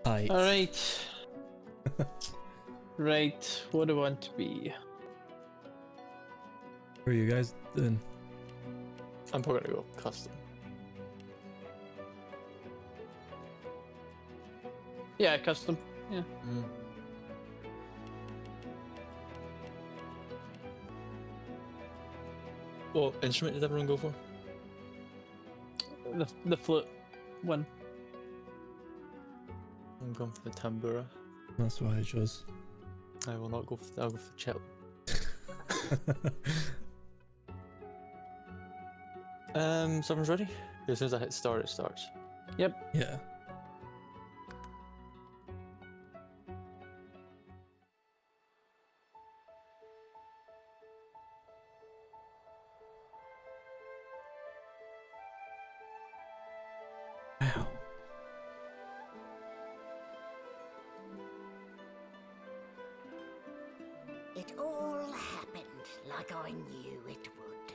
Height. Alright. Right, what do I want to be? What are you guys doing? I'm probably gonna go custom. Yeah, custom. Yeah. What instrument did everyone go for? The flute one. I'm going for the tambura. That's what I chose. I will not go for. I'll go for the cello. Someone's ready? As soon as I hit start, it starts. Yep. Yeah. Wow. It all happened like I knew it would.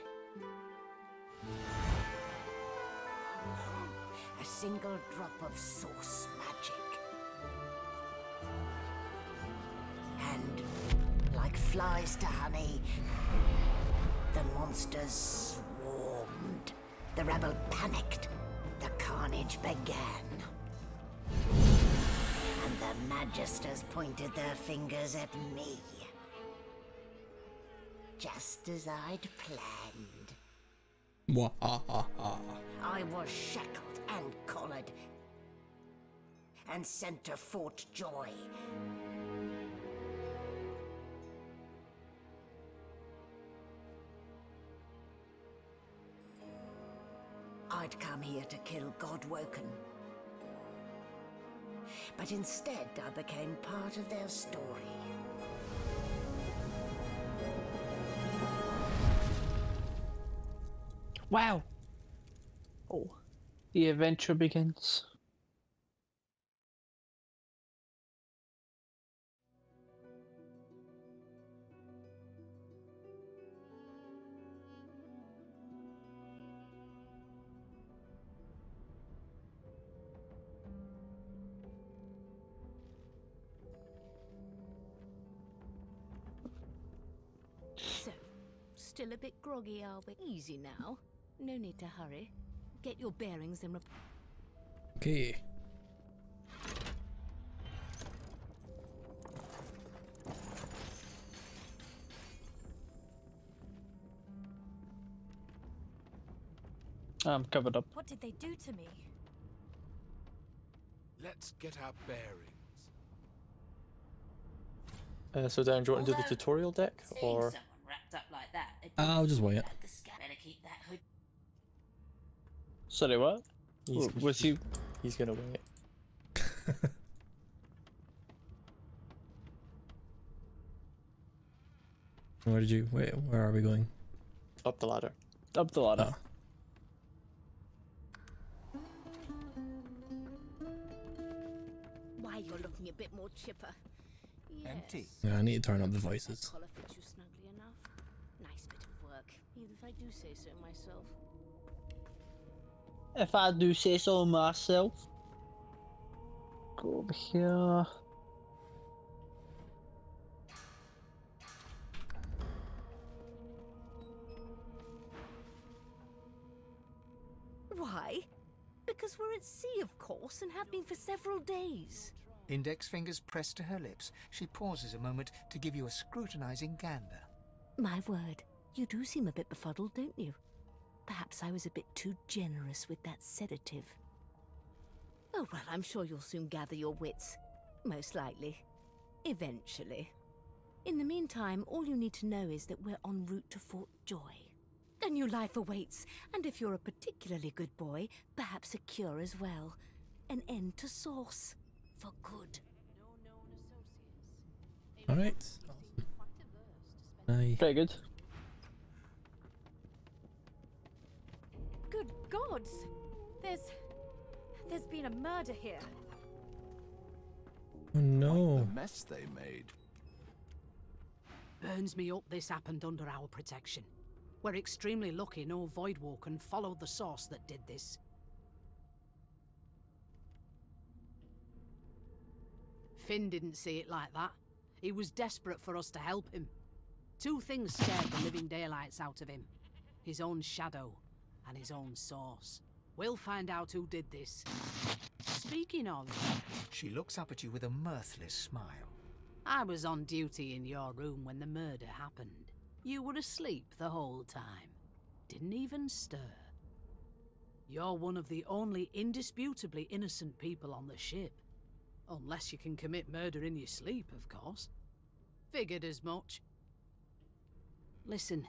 A single drop of source magic. And, like flies to honey, the monsters swarmed. The rebel panicked. The carnage began. And the magisters pointed their fingers at me. Just as I'd planned. I was shackled and collared, and sent to Fort Joy. I'd come here to kill Godwoken. But instead, I became part of their story. Wow. Oh. The adventure begins. So, still a bit groggy, are we? Easy now. No need to hurry. Get your bearings and Okay. I'm covered up. What did they do to me? Let's get our bearings. So Dan, do you want to do the tutorial deck, or? Wrapped up like that, I'll just wait. better keep that hood. Sorry, what? Was he? He's gonna wing it. Where did you? Wait, where are we going? Up the ladder. Up the ladder. Oh. Why, you're looking a bit more chipper. Yes. Empty. Yeah, I need to turn up the voices. Collar fits you snugly enough. Nice bit of work, even if I do say so myself. If I do say so myself. Go over here. Why? Because we're at sea, of course, and have been for several days. Index fingers pressed to her lips, she pauses a moment to give you a scrutinizing gander. My word, you do seem a bit befuddled, don't you? Perhaps I was a bit too generous with that sedative. Oh, well, I'm sure you'll soon gather your wits. Most likely. Eventually. In the meantime, all you need to know is that we're en route to Fort Joy. A new life awaits, and if you're a particularly good boy, perhaps a cure as well. An end to Source. For good. Alright. Awesome. Very good. Good gods! There's been a murder here. Oh no. The mess they made. Burns me up this happened under our protection. We're extremely lucky no Voidwalker followed the source that did this. Finn didn't see it like that. He was desperate for us to help him. Two things scared the living daylights out of him. His own shadow and his own source. We'll find out who did this. Speaking of... She looks up at you with a mirthless smile. I was on duty in your room when the murder happened. You were asleep the whole time. Didn't even stir. You're one of the only indisputably innocent people on the ship. Unless you can commit murder in your sleep, of course. Figured as much. Listen,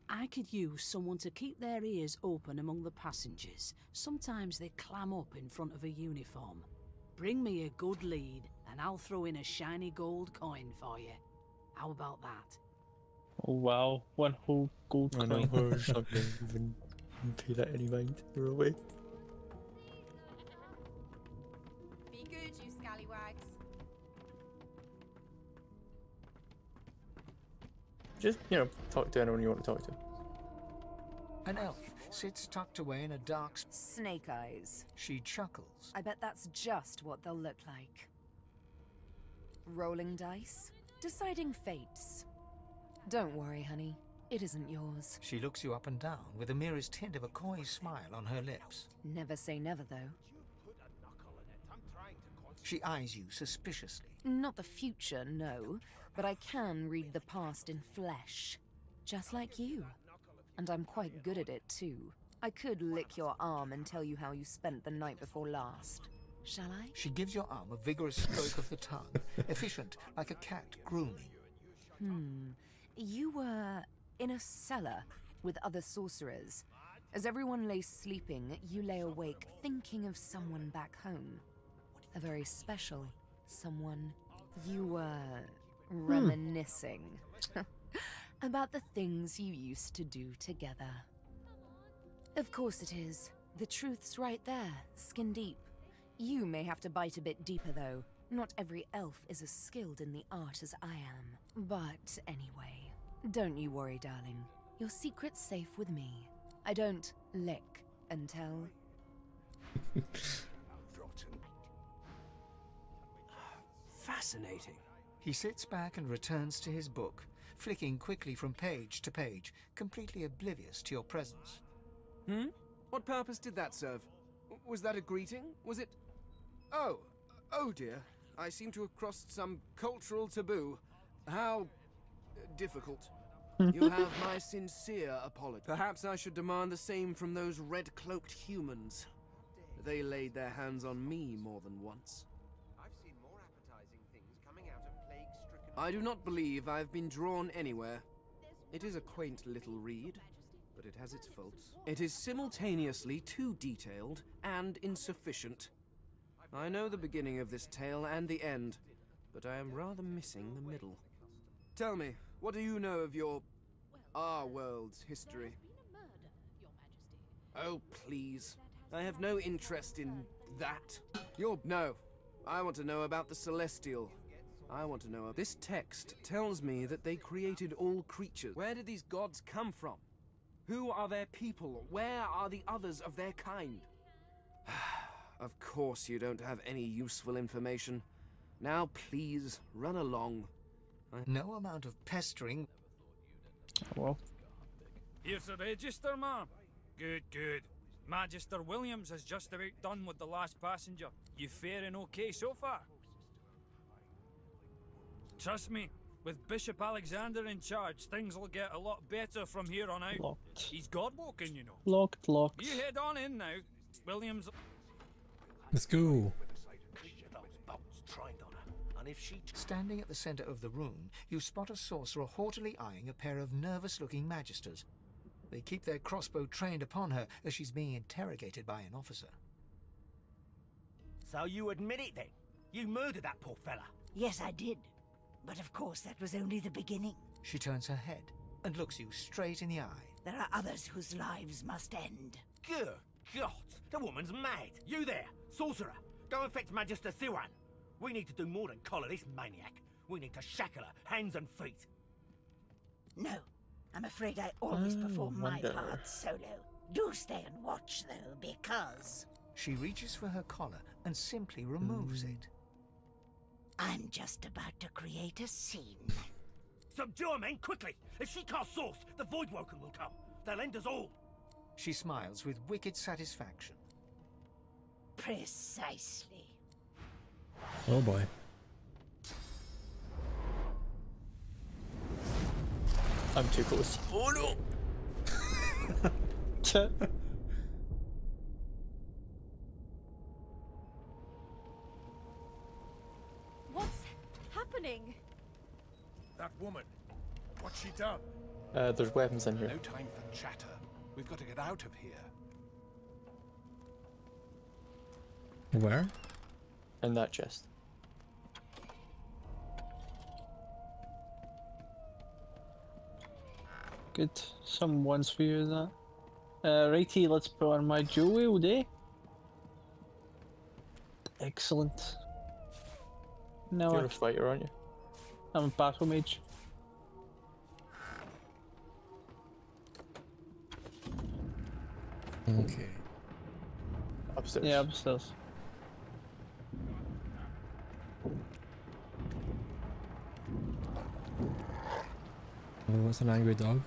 I could use someone to keep their ears open among the passengers. Sometimes they clam up in front of a uniform. Bring me a good lead, and I'll throw in a shiny gold coin for you. How about that? Oh wow, one whole gold I know, coin. I'm not gonna even pay that any mind. We're away. Be good, you scallywags. Just, you know, talk to anyone you want to talk to. An elf sits tucked away in a dark... Snake eyes. She chuckles. I bet that's just what they'll look like. Rolling dice? Deciding fates. Don't worry, honey. It isn't yours. She looks you up and down with the merest hint of a coy smile on her lips. Never say never, though. She eyes you suspiciously. Not the future, no. But I can read the past in flesh. Just like you. And I'm quite good at it, too. I could lick your arm and tell you how you spent the night before last. Shall I? She gives your arm a vigorous stroke of the tongue, efficient like a cat grooming. You were in a cellar with other sorcerers. As everyone lay sleeping, you lay awake thinking of someone back home. A very special someone. You were reminiscing about the things you used to do together. Of course it is. The truth's right there, skin deep. You may have to bite a bit deeper, though. Not every elf is as skilled in the art as I am. But anyway, don't you worry, darling. Your secret's safe with me. I don't lick and tell. Fascinating. He sits back and returns to his book, flicking quickly from page to page, completely oblivious to your presence. What purpose did that serve? Was that a greeting? Was it... Oh dear. I seem to have crossed some cultural taboo. How... difficult. You'll have my sincere apology. Perhaps I should demand the same from those red-cloaked humans. They laid their hands on me more than once. I've seen more appetizing things coming out of plague-stricken... I do not believe I've been drawn anywhere. It is a quaint little read, but it has its faults. It is simultaneously too detailed and insufficient. I know the beginning of this tale and the end, but I am rather missing the middle. Tell me, what do you know of our world's history? Oh, please. I have no interest in that. No. I want to know about the Celestial. I want to know... This text tells me that they created all creatures. Where did these gods come from? Who are their people? Where are the others of their kind? Of course you don't have any useful information. Now please, run along. No amount of pestering... Well, Here's the register, ma'am. Good, good. Magister Williams is just about done with the last passenger. You faring okay so far? Trust me, with Bishop Alexander in charge, things will get a lot better from here on out. locked. He's God-walking, you know. Locked. You head on in now. Williams... Let's go. Standing at the center of the room, you spot a sorcerer haughtily eyeing a pair of nervous-looking magisters. They keep their crossbow trained upon her as she's being interrogated by an officer. So you admit it then? You murdered that poor fella? Yes, I did. But of course, that was only the beginning. She turns her head and looks you straight in the eye. There are others whose lives must end. Good God, the woman's mad. You there, sorcerer, go and fetch Magister Siwan. We need to do more than collar this maniac. We need to shackle her, hands and feet. No, I'm afraid I always perform my part solo. Do stay and watch, though, because... She reaches for her collar and simply removes it. I'm just about to create a scene. Subdue her, men, quickly! If she casts Source, the Voidwoken will come. They'll end us all. She smiles with wicked satisfaction. Precisely. Oh boy. I'm too close. Oh no! What's happening? That woman. What's she done? There's weapons in here. No time for chatter. We've got to get out of here. Where? In that chest. Good. Some ones for you, that. Righty, let's put on my jewel wheel day. Excellent. Now You're a fighter, aren't you? I'm a battle mage. Okay. Upstairs. Yeah, upstairs. Oh, what's an angry dog?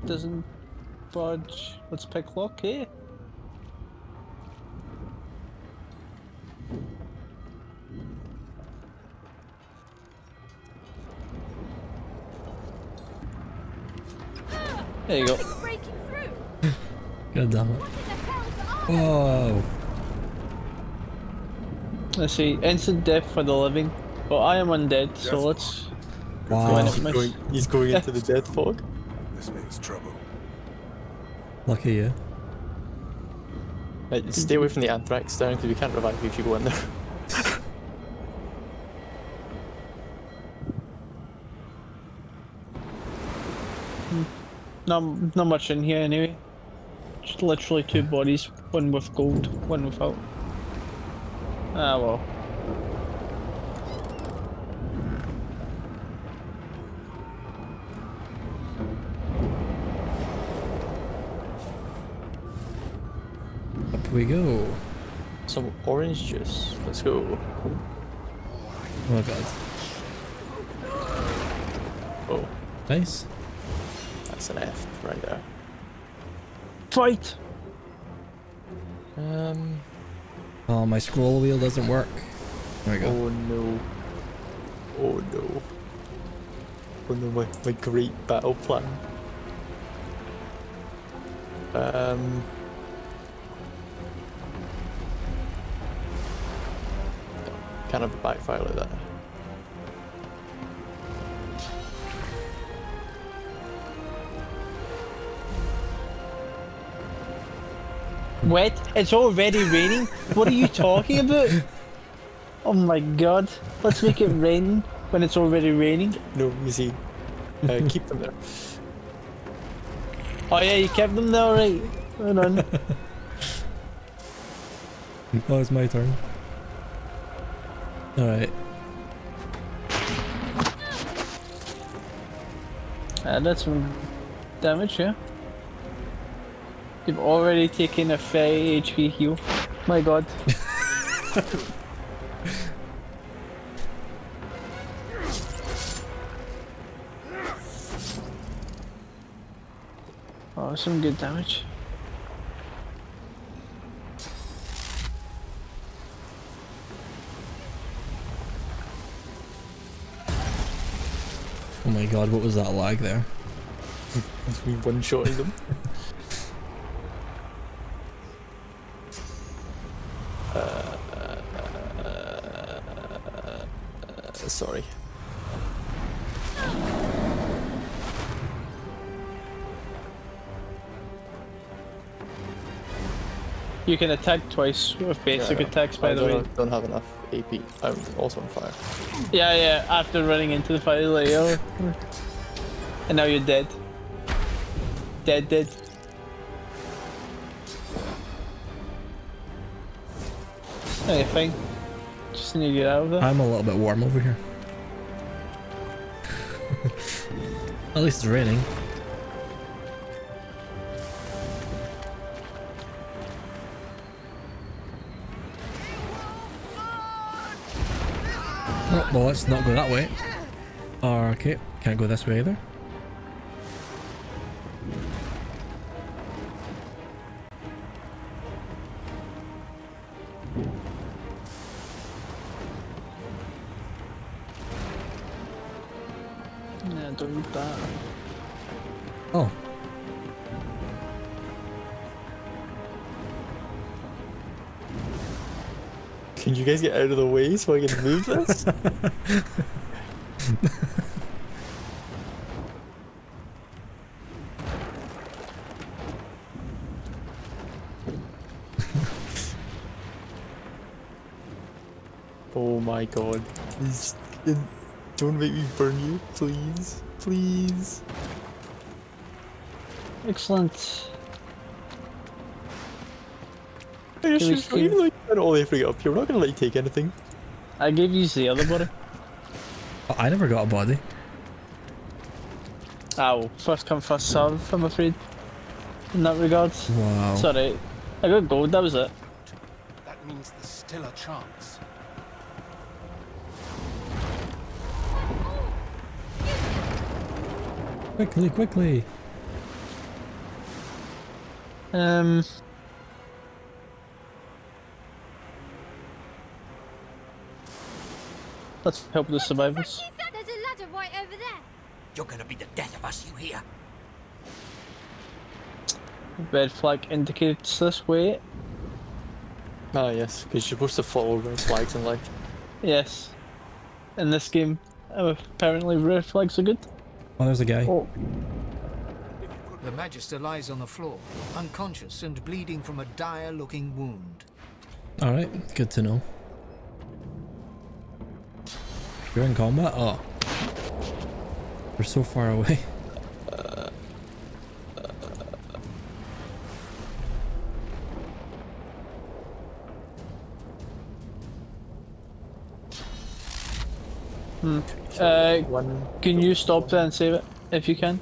Doesn't budge. Let's pick lock, eh? There you go. Breaking through. God damn it. Whoa. Let's see, instant death for the living. But I am undead, so let's Wow. go in at miss. He's going into the death fog. This means trouble. Lucky you. Right, stay away from the anthrax down because we can't revive you if you go in there. Not much in here anyway. Just literally two bodies, one with gold, one without. Ah well. Up we go. Some orange juice. Let's go. Oh god. Oh, Nice. that's an F right there. Fight! Oh, my scroll wheel doesn't work. There we go. Oh no. Oh no. Oh no, my great battle plan. Kind of backfire like that. Wet? It's already raining? What are you talking about? Oh my god. Let's make it rain when it's already raining. No, you see. Keep them there. Oh yeah, you kept them there, right? Hold on. Oh, it's my turn. Alright. That's some damage, yeah. You've already taken a 30 HP heal. My god. Oh, some good damage. Oh my god, what was that lag there? We one-shotting them. Sorry. You can attack twice with basic attacks, by the way. I don't have enough AP. I'm also on fire. Yeah, yeah, after running into the fire layer. And now you're dead. Dead. Okay, fine. Just need to get out of there. I'm a little bit warm over here. At least it's raining. Oh, well, let's not go that way. Okay, can't go this way either. Nah, don't need that. Oh. Can you guys get out of the way so I can move this? Oh my god. Don't make me burn you, please. Please. Excellent. I guess you're like all the way to get up here. We're not gonna let you take anything. I gave you the other body. Oh, I never got a body. Oh, first come, first serve, I'm afraid. In that regard. Wow. Sorry. I got gold, that was it. That means there's still a chance. Quickly, quickly. Let's help the survivors. There's a ladder right over there. You're gonna be the death of us, you hear? Red flag indicates this way. Ah yes, because you're supposed to follow red flags in life. Yes. In this game, apparently red flags are good. Oh, there's a guy. Oh. The Magister lies on the floor, unconscious and bleeding from a dire-looking wound. Alright, good to know. You're in combat? Oh. We're so far away. Can you stop there and save it, if you can?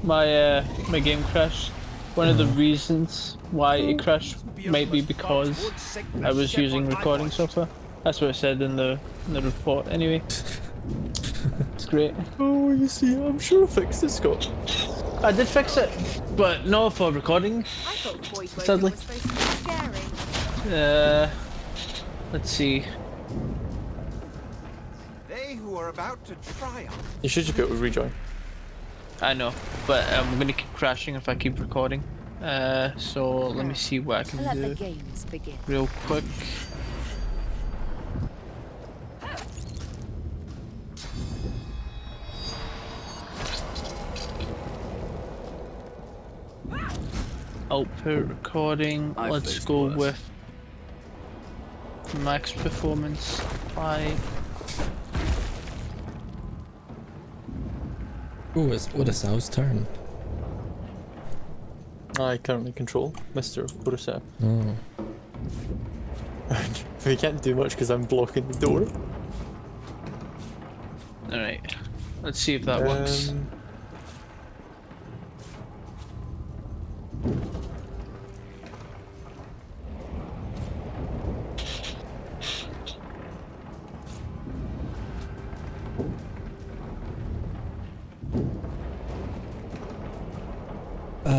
My game crashed. One of the reasons why it crashed might be because I was using recording software. That's what it said in the report anyway. It's great. Oh, you see, I'm sure I fixed it, Scott. I did fix it, but not for recording, sadly. Let's see. They who are about to triumph. You should just be able to rejoin. I know, but I'm gonna keep crashing if I keep recording. So let me see what I can Let do the games begin. real quick. Output recording. Let's go with max performance 5. Oh, it's Odysseus' turn. I currently control Mr. Odysseus. Oh. We can't do much because I'm blocking the door. Alright, let's see if that works.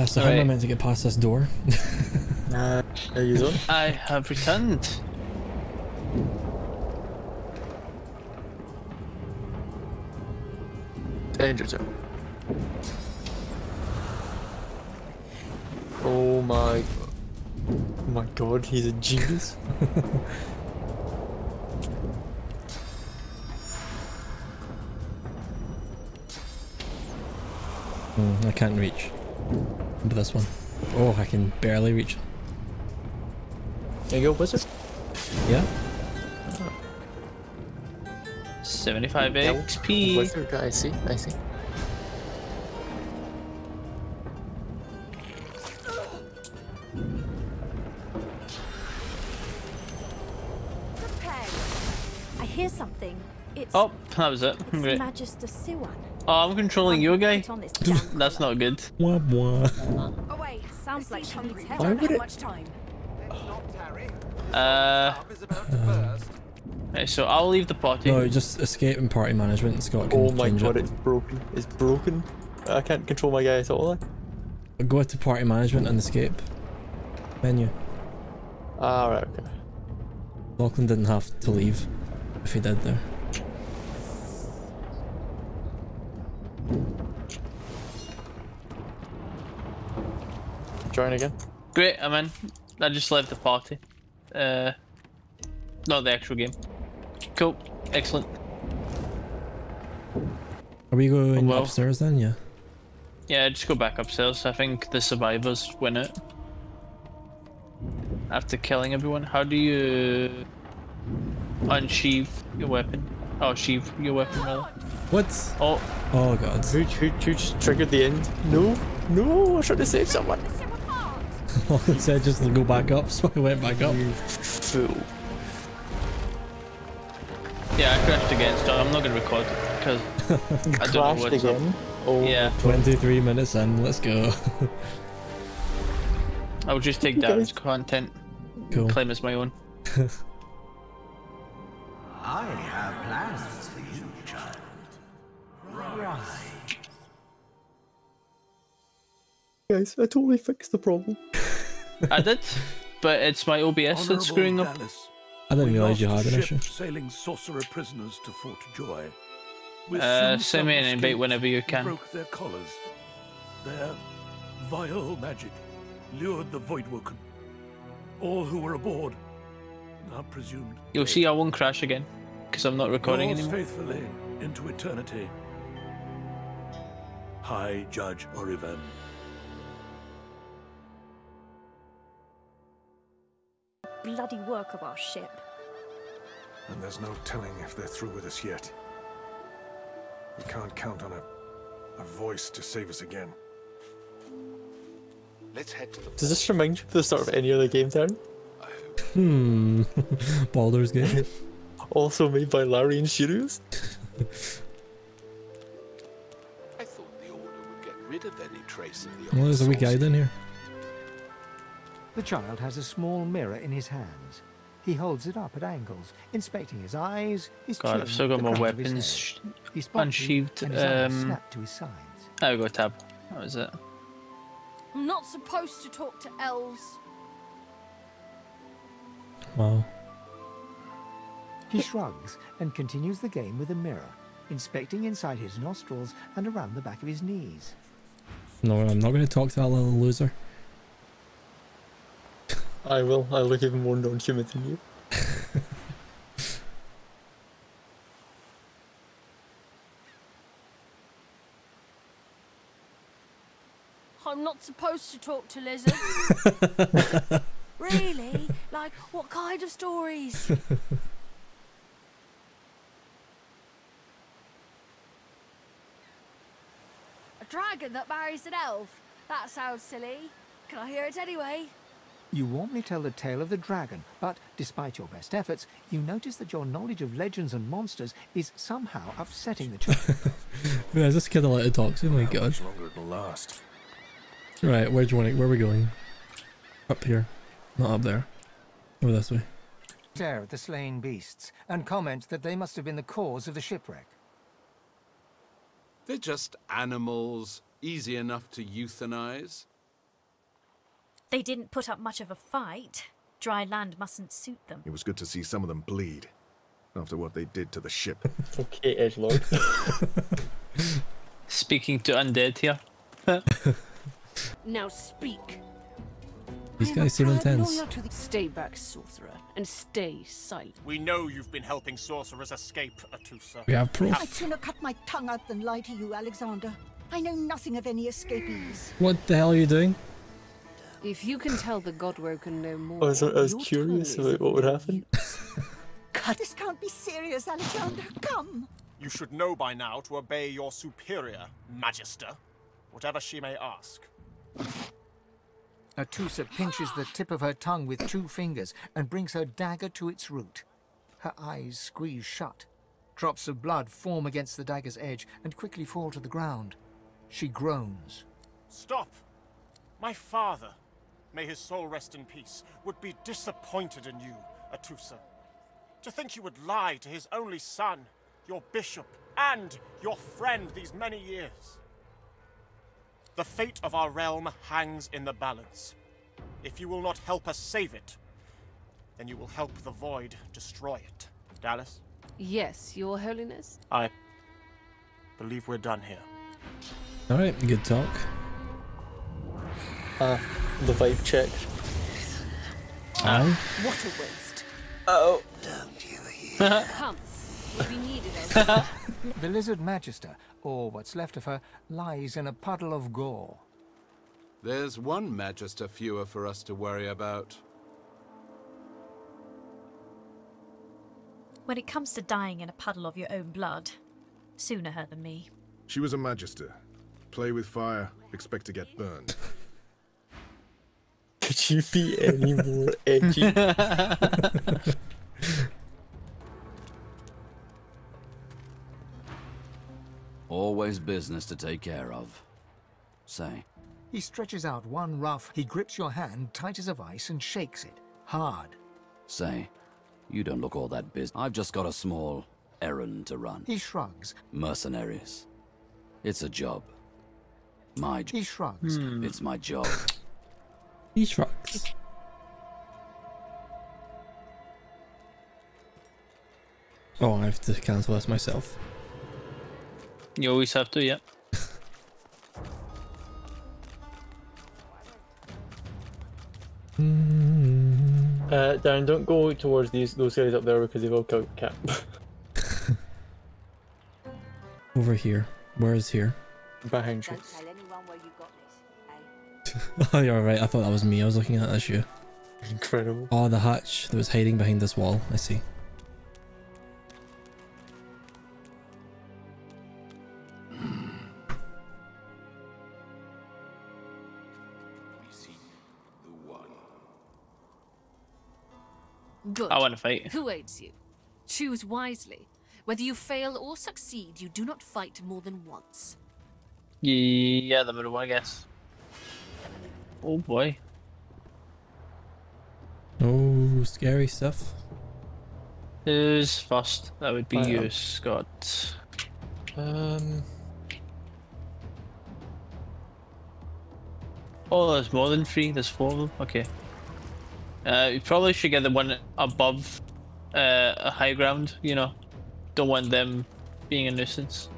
So how am I meant to get past this door? Are you on? I have returned. Danger zone. Oh my god, he's a genius. I can't reach. Into this one. Oh, I can barely reach. There you go, wizard. Yeah. 75 XP. Wizard, I see, I see. I hear something. It's Oh, that was it. Great. Magister Siwan. Oh, I'm controlling your guy. That's not good. Wah, wah. Oh wait, sounds like she needs help. Why would it? Let's not tarry. Right, so I'll leave the party. No, just escape and party management. Scott can Oh my change god, it. it's broken. It's broken. I can't control my guy at all. Go to party management and escape menu. Ah, right, okay. Lachlan didn't have to leave if he did there. Join again. Great, I'm in. I just left the party. Not the actual game. Cool. Excellent. Are we going Well. upstairs then? Yeah. Yeah, just go back upstairs. I think the survivors win it. After killing everyone. How do you unsheath your weapon? Oh, sheath your weapon rather. What? Oh. Oh god. Who just triggered the end? No, no, I tried to save someone. Lachlan said just to go back up, so I went back up. You fool. Yeah, I crashed again, so I'm not gonna record because I don't know what's again? up. Oh, Yeah. 23 minutes in, let's go. I'll just take Darren's content. Cool. Claim as my own. I have plans for you, child. Right. Guys, I totally fixed the problem. I did, but it's my OBS that's screwing up. I didn't realise you had an issue. Sailing sorcerer prisoners to Fort Joy. Send me an invite whenever you can. Broke their collars. Their vile magic lured the Voidwoken. All who were aboard are presumed. You'll see I won't crash again because I'm not recording Yours anymore. faithfully into eternity. High Judge Oriven. Bloody work of our ship. And there's no telling if they're through with us yet. We can't count on a voice to save us again. Let's head to the... Does this remind you of the start of any other game, Darren? Baldur's Gate. Also made by Larian Studios? I thought the Order would get rid of any trace of the Well, old there's a wee guide in here. The child has a small mirror in his hands. He holds it up at angles, inspecting his eyes, his God, chin, I've still got the more crown of his weapons head. He's punchy, unsheathed. and his arms snap to his sides. There we go, tab. That was it. I'm not supposed to talk to elves. Wow. He shrugs and continues the game with a mirror, inspecting inside his nostrils and around the back of his knees. No, I'm not going to talk to that little loser. I will. I look even more non-human than you. I'm not supposed to talk to lizards. Really? Like, what kind of stories? A dragon that marries an elf? That sounds silly. Can I hear it anyway? You warmly tell the tale of the dragon, but despite your best efforts, you notice that your knowledge of legends and monsters is somehow upsetting the child. Yeah, is this kid allowed to talk to? Oh my god. Longer it'll last. Right, where do you want to, where are we going? Up here. Not up there. Over this way. Stare at the slain beasts and comment that they must have been the cause of the shipwreck. They're just animals, easy enough to euthanize. They didn't put up much of a fight. Dry land mustn't suit them. It was good to see some of them bleed after what they did to the ship. Okay, edgelord. Speaking to undead here. Now speak. These guys seem intense. Stay back, sorcerer, and stay silent. We know you've been helping sorcerers escape, Atusa. We have proof. I'd sooner cut my tongue out than lie to you, Alexander. I know nothing of any escapees. What the hell are you doing? If you can tell the Godwoken no more, I was your curious tongue is about what would happen. This can't be serious, Alexander. Come. You should know by now to obey your superior, Magister, whatever she may ask. Atusa pinches the tip of her tongue with 2 fingers and brings her dagger to its root. Her eyes squeeze shut. Drops of blood form against the dagger's edge and quickly fall to the ground. She groans. Stop! My father. may his soul rest in peace, would be disappointed in you, Atusa. To think you would lie to his only son, your bishop, and your friend these many years. The fate of our realm hangs in the balance. If you will not help us save it, then you will help the Void destroy it. Dallas? Yes, Your Holiness? I believe we're done here. Alright, good talk. The vibe check. Aye. What a waste. Oh. Come. We needed it. The Lizard Magister, or what's left of her, lies in a puddle of gore. There's one Magister fewer for us to worry about. When it comes to dying in a puddle of your own blood, sooner her than me. She was a Magister. Play with fire, expect to get burned. Could you be any more edgy? Always business to take care of. Say. He stretches out one rough, he grips your hand tight as a vice and shakes it, hard. Say, you don't look all that busy. I've just got a small errand to run. He shrugs. Mercenaries. It's a job. My job. He shrugs. It's my job. He shrugs. Oh, I have to cancel this myself. You always have to, yeah. Darren, don't go towards those guys up there because they've all killed Cap. Over here. Where is here? Behind you. Oh, you're right. I thought that was me. I was looking at this. You. Incredible. Oh, the hatch that was hiding behind this wall. I see. Good. I want to fight. Who aids you? Choose wisely. Whether you fail or succeed, you do not fight more than once. Yeah, the middle one, I guess. Oh boy. Oh, scary stuff. Who's first? That would be you, Scott. Oh, there's more than 3. There's 4 of them. Okay. You probably should get the one above a high ground. You know, don't want them being a nuisance.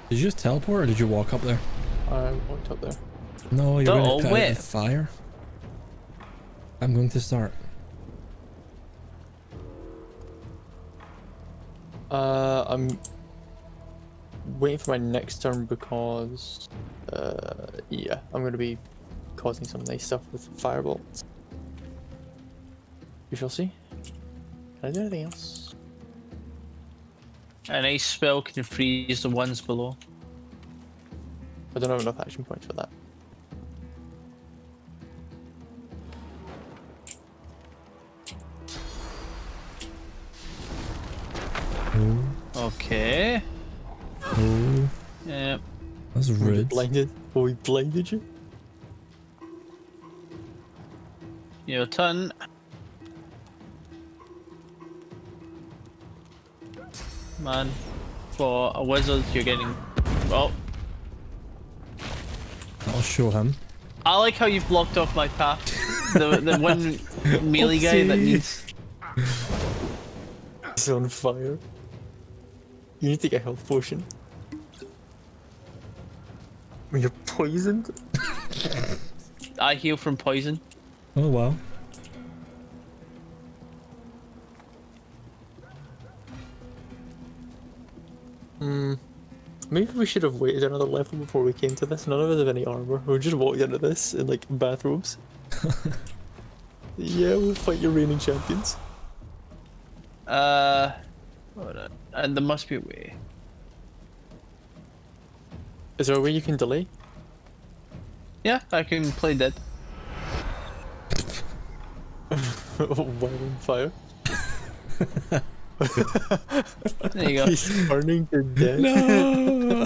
Did you just teleport or did you walk up there? I walked up there. No, you're going to put out the wait. fire. I'm going to start. I'm waiting for my next turn because, yeah, I'm going to be causing some nice stuff with firebolts. We shall see. Can I do anything else? An ice spell can freeze the ones below. I don't have enough action points for that. Okay. Oh. Yeah. That's rude. Blinded? Oh, we blinded you? Your turn. Man, for a wizard, you're getting. Well, I'll show him. I like how you've blocked off my path. The one melee guy that needs. He's on fire. You need to get a health potion. When you're poisoned? I heal from poison. Oh wow. Maybe we should have waited another level before we came to this. None of us have any armor. We just walked into this in like bathrobes. Yeah, we'll fight your reigning champions. Hold on. And there must be a way. Is there a way you can delay? Yeah, I can play dead. While on fire. There you go. He's burning to death. No.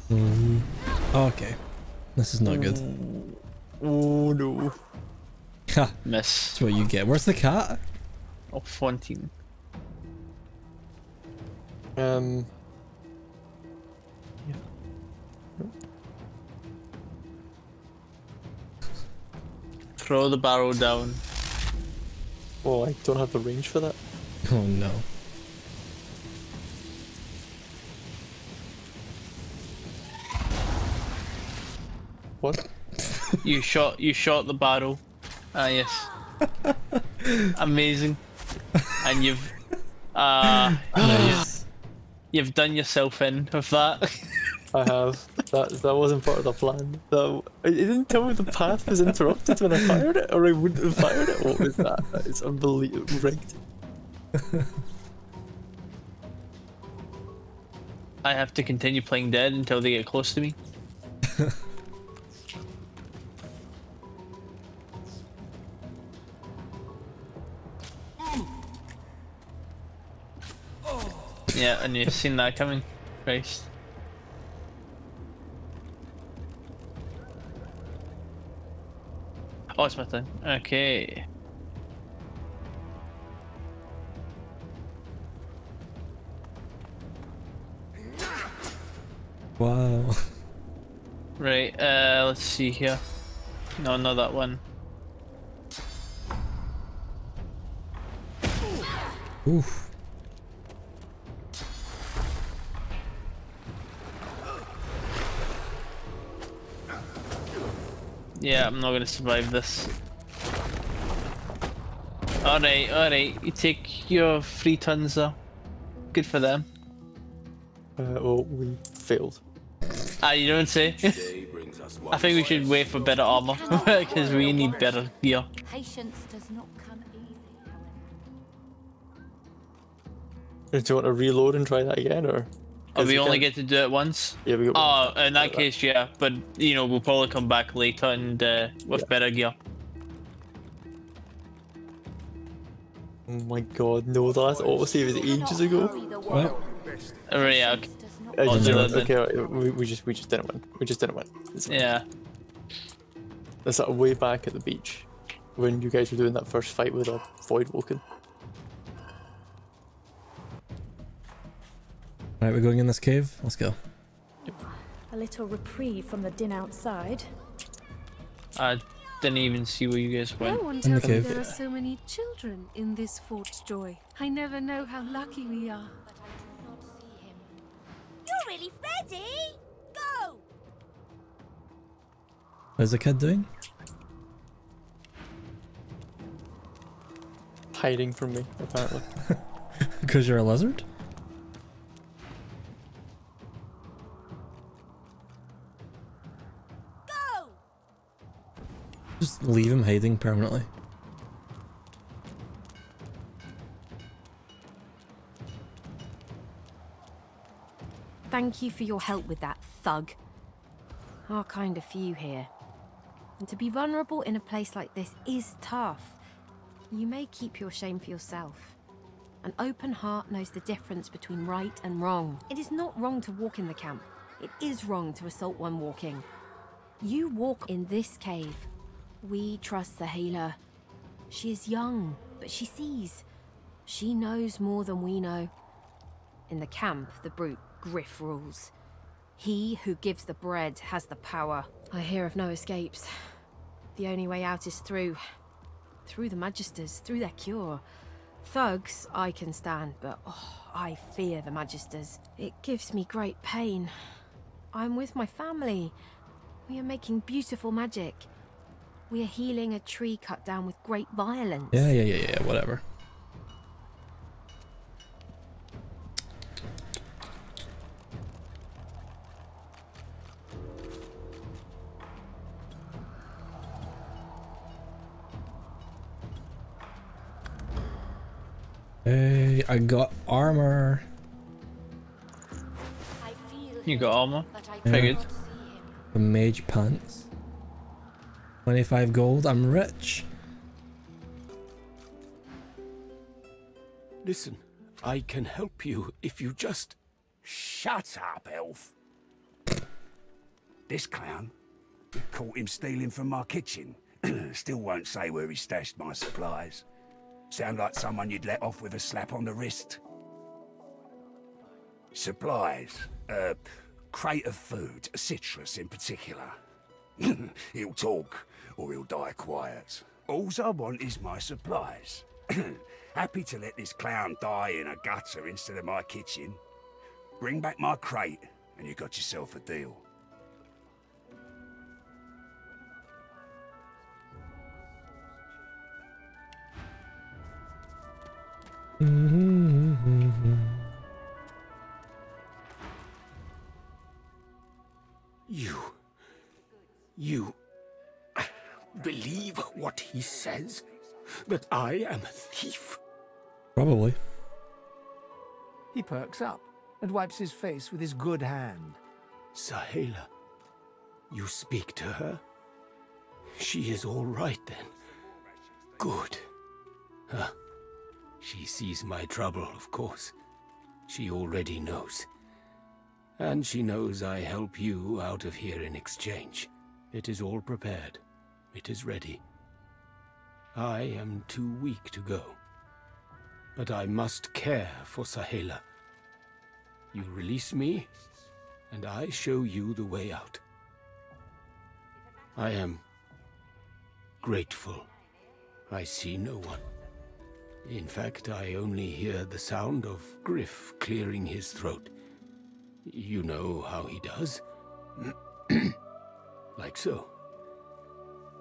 Okay. This is not good. Oh no. Ha. Miss. That's what you get. Where's the cat? Oh, 14. Throw the barrel down. Oh, I don't have the range for that. Oh no. What? You shot the barrel. Ah, yes. Amazing. And you've Nice. you've done yourself in with that. I have. That wasn't part of the plan. It didn't tell me the path was interrupted when I fired it, or I wouldn't have fired it. What was that? It's unbelievable. Rigged. I have to continue playing dead until they get close to me. Yeah, and you've seen that coming. Christ. Oh, it's my turn. Okay. Wow. Right, let's see here. No, not that one. Oof. Yeah, I'm not gonna survive this. Alright, you take your 3 tons though. Good for them. Well, we failed. Ah, you don't say? I think we should wait for better armor, because we need better gear. Patience does not come easy. Do you want to reload and try that again, or? Oh, we only get to do it once? Yeah, we got in that case, yeah. But, you know, we'll probably come back later and with better gear. Oh my god, no, the last autosave is ages ago. What? Right, yeah, okay. We just didn't win. We just didn't win. Yeah. That's like way back at the beach when you guys were doing that first fight with a Void Woken. Right, we're going in this cave. Let's go. A little reprieve from the din outside. I didn't even see where you guys went. No one tells me there are so many children in this Fort's Joy. I never know how lucky we are. You're really ready. Go. What's the kid doing? Hiding from me, apparently. Because you're a lizard? Go. Just leave him hiding permanently. Thank you for your help with that, thug. Our kind of few here. And to be vulnerable in a place like this is tough. You may keep your shame for yourself. An open heart knows the difference between right and wrong. It is not wrong to walk in the camp. It is wrong to assault one walking. You walk in this cave. We trust the healer. She is young, but she sees. She knows more than we know. In the camp, the brute Griff rules. He who gives the bread has the power. I hear of no escapes. The only way out is through the Magisters, through their cure. Thugs I can stand, but I fear the Magisters. It gives me great pain. I'm with my family. We are making beautiful magic. We are healing a tree cut down with great violence. Yeah, whatever. Hey, I got armor. You got armor? Yeah. Figured. The mage pants. 25 gold, I'm rich. Listen, I can help you if you just... Shut up, elf. This clown? Caught him stealing from my kitchen. Still won't say where he stashed my supplies. Sound like someone you'd let off with a slap on the wrist. Supplies? Crate of food, citrus in particular. He'll talk, or he'll die quiet. Alls I want is my supplies. Happy to let this clown die in a gutter instead of my kitchen. Bring back my crate, and you got yourself a deal. You believe what he says? That I am a thief? Probably. He perks up and wipes his face with his good hand. Sahela, you speak to her? She is all right then. Good. Huh. She sees my trouble, of course. She already knows. And she knows I help you out of here in exchange. It is all prepared. It is ready. I am too weak to go. But I must care for Sahela. You release me, and I show you the way out. I am grateful. I see no one. In fact, I only hear the sound of Griff clearing his throat. You know how he does? Like so.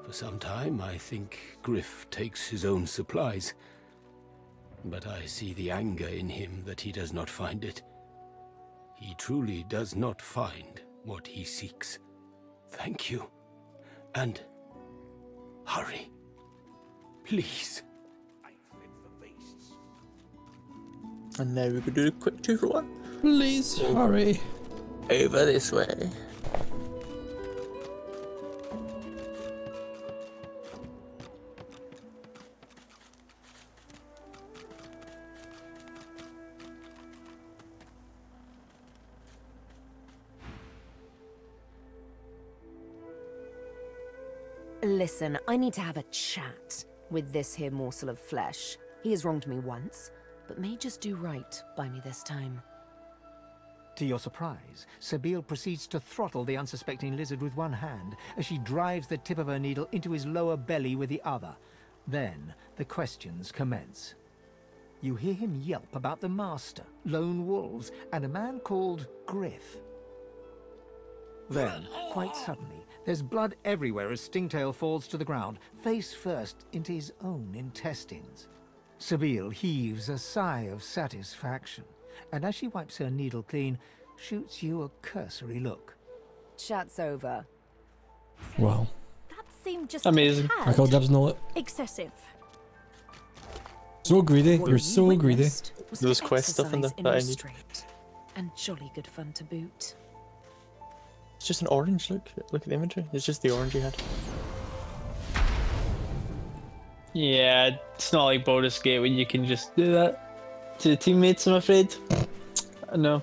For some time, I think Griff takes his own supplies. But I see the anger in him that he does not find it. He truly does not find what he seeks. Thank you. And hurry. Please. And now we could do a quick 2-for-1. Please hurry. Over this way. Listen, I need to have a chat with this here morsel of flesh. He has wronged me once, but may just do right by me this time. To your surprise, Sabine proceeds to throttle the unsuspecting lizard with one hand as she drives the tip of her needle into his lower belly with the other. Then the questions commence. You hear him yelp about the master, lone wolves, and a man called Griff. Then, quite suddenly, there's blood everywhere as Stingtail falls to the ground, face first into his own intestines. Sabine heaves a sigh of satisfaction, and as she wipes her needle clean, shoots you a cursory look. Chat's over. Wow. That seemed just amazing. I call Debs know it. Excessive. So greedy. You're so greedy. There's quest stuff in there that I need. And jolly good fun to boot. It's just an orange, look at the inventory. It's just the orange you had. Yeah, it's not like Baldur's Gate when you can just do that to teammates, I'm afraid. No.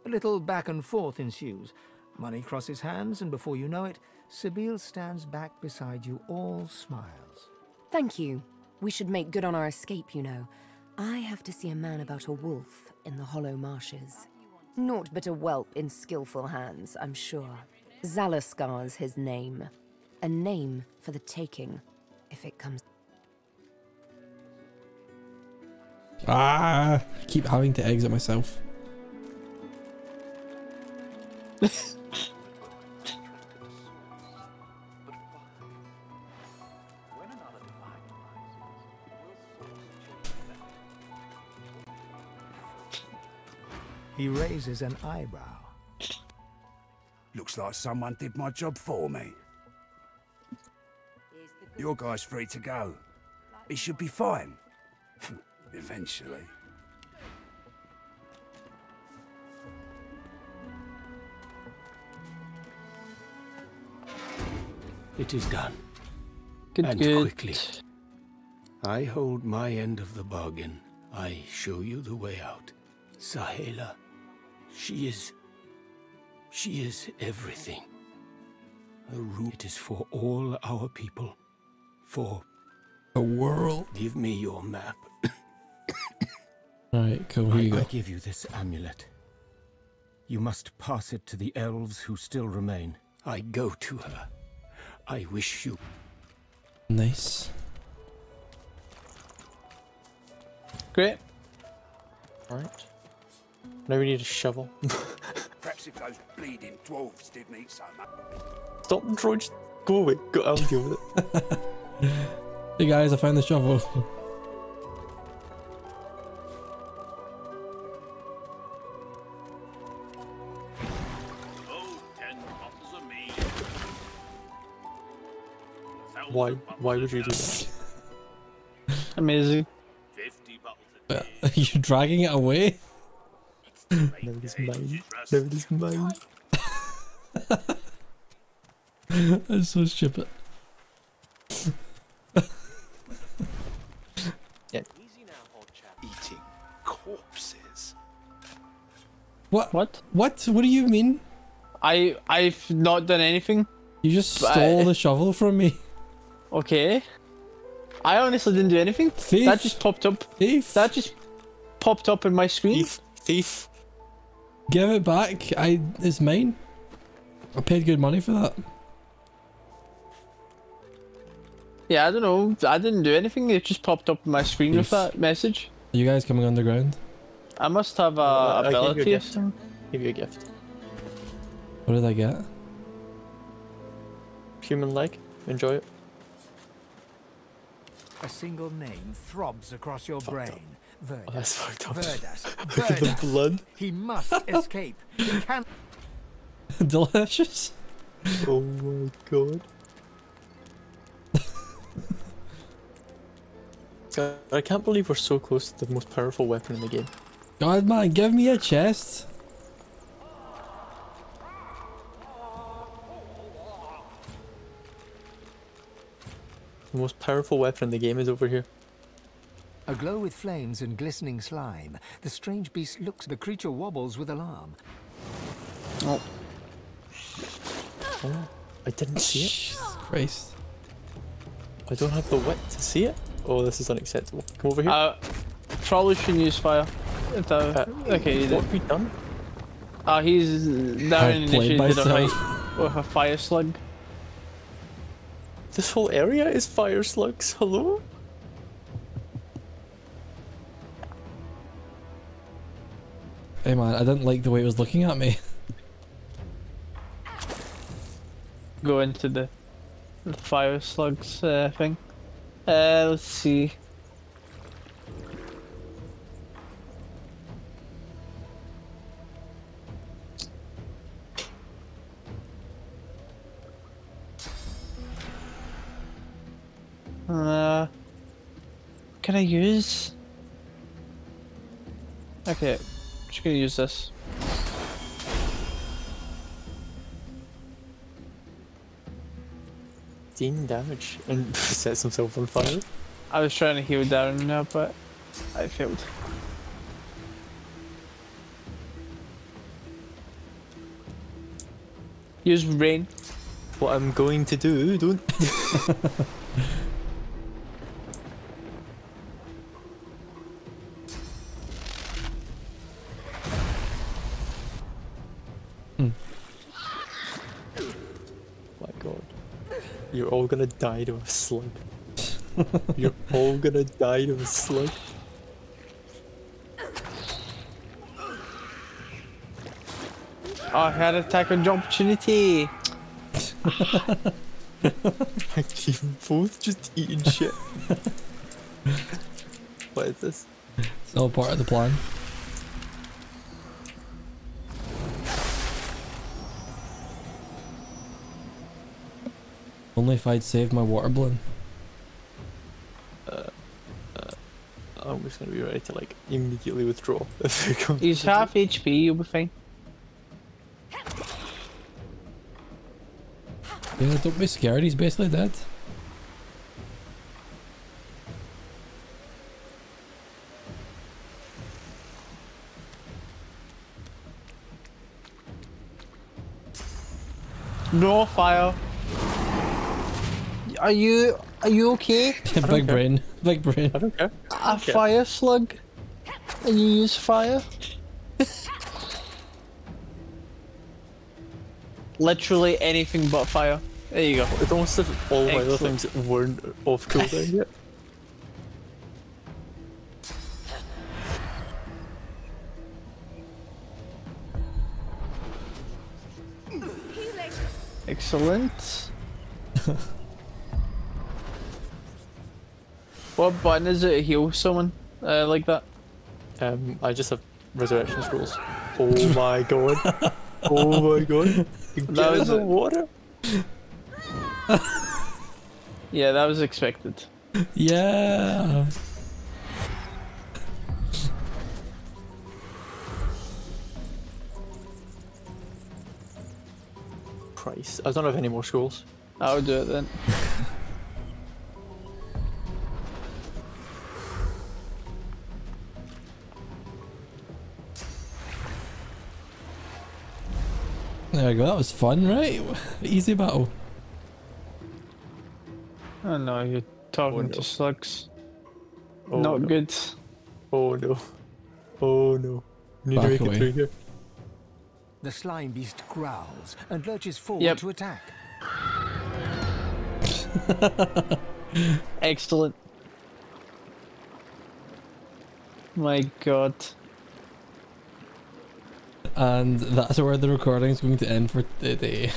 A little back and forth ensues. Money crosses hands, and before you know it, Sabine stands back beside you, all smiles. Thank you. We should make good on our escape, you know. I have to see a man about a wolf in the hollow marshes. Naught but a whelp in skillful hands, I'm sure. Zalaskar's his name. A name for the taking, if it comes. Ah! I keep having to exit myself. He raises an eyebrow. Looks like someone did my job for me. Your guy's free to go. He should be fine. Eventually. It is done. Good. Quickly. I hold my end of the bargain, I show you the way out. Sahela, she is everything. A root is for all our people. For the world. Give me your map. Alright, cool, here you go. I give you this amulet. You must pass it to the elves who still remain. I go to her. I wish you... Nice. Great. Alright. Now we need a shovel. Perhaps if those bleeding dwarves didn't eat so much. Stop the droid, just go away. Go, I'll deal with it. Hey guys, I found the shovel. Why would you do that? Amazing. Are you dragging it away? No, it is mine. No, it is mine. That's so stupid. Yeah. Eating corpses. What? What? What do you mean? I've not done anything. You just stole the shovel from me. Okay. I honestly didn't do anything. Thief. That just popped up. Thief. That just popped up in my screen. Thief. Give it back. It's mine. I paid good money for that. Yeah, I don't know. I didn't do anything. It just popped up in my screen with that message. Are you guys coming underground? I must have a ability or something. Give you a gift. What did I get? Human leg. Enjoy it. A single name throbs across your brain. Verdas. Oh, that's fucked up. Verdas. Look at the blood. He must escape. He can. Delicious. Oh my god. God, I can't believe we're so close to the most powerful weapon in the game. God, man, give me a chest. The most powerful weapon in the game is over here. Aglow with flames and glistening slime, the strange beast looks. The creature wobbles with alarm. Oh. Oh, I didn't see it. Christ. I don't have the wit to see it. Oh, this is unacceptable. Come over here. Probably shouldn't use fire. Okay, what have we done? He's down and initiated a fight with a fire slug. This whole area is fire slugs. Hello? Hey man, I didn't like the way it was looking at me. Go into the fire slugs thing. Let's see. Can I use? Okay, just gonna use this. Damage and sets himself on fire. I was trying to heal down now, but I failed. Use rain. What I'm going to do, don't. My god. You're all gonna die to a slug. You're all gonna die to a slug. Oh, I had attack on opportunity. You're both just eating shit. What is this? It's all part of the plan. Only if I'd saved my water balloon. I'm just gonna be ready to like immediately withdraw. He's half HP, you'll be fine. Yeah, don't be scared, he's basically dead. No fire. Are you okay? Big brain. Big brain. I don't care. A fire slug? And you use fire? Literally anything but fire. There you go. It's almost as if all my other Excellent. things weren't off cooldown yet. Excellent. What button is it to heal someone like that? I just have resurrection scrolls. Oh my god. Oh my god. That was the water. Yeah, that was expected. Yeah. Christ. I don't have any more scrolls. I'll do it then. There we go. That was fun, right? Easy battle. Oh no, you're talking to slugs. Oh, Not no. good. Oh no. Oh no. We need to make it through here. The slime beast growls and lurches forward to attack. Excellent. My god. And that's where the recording is going to end for today.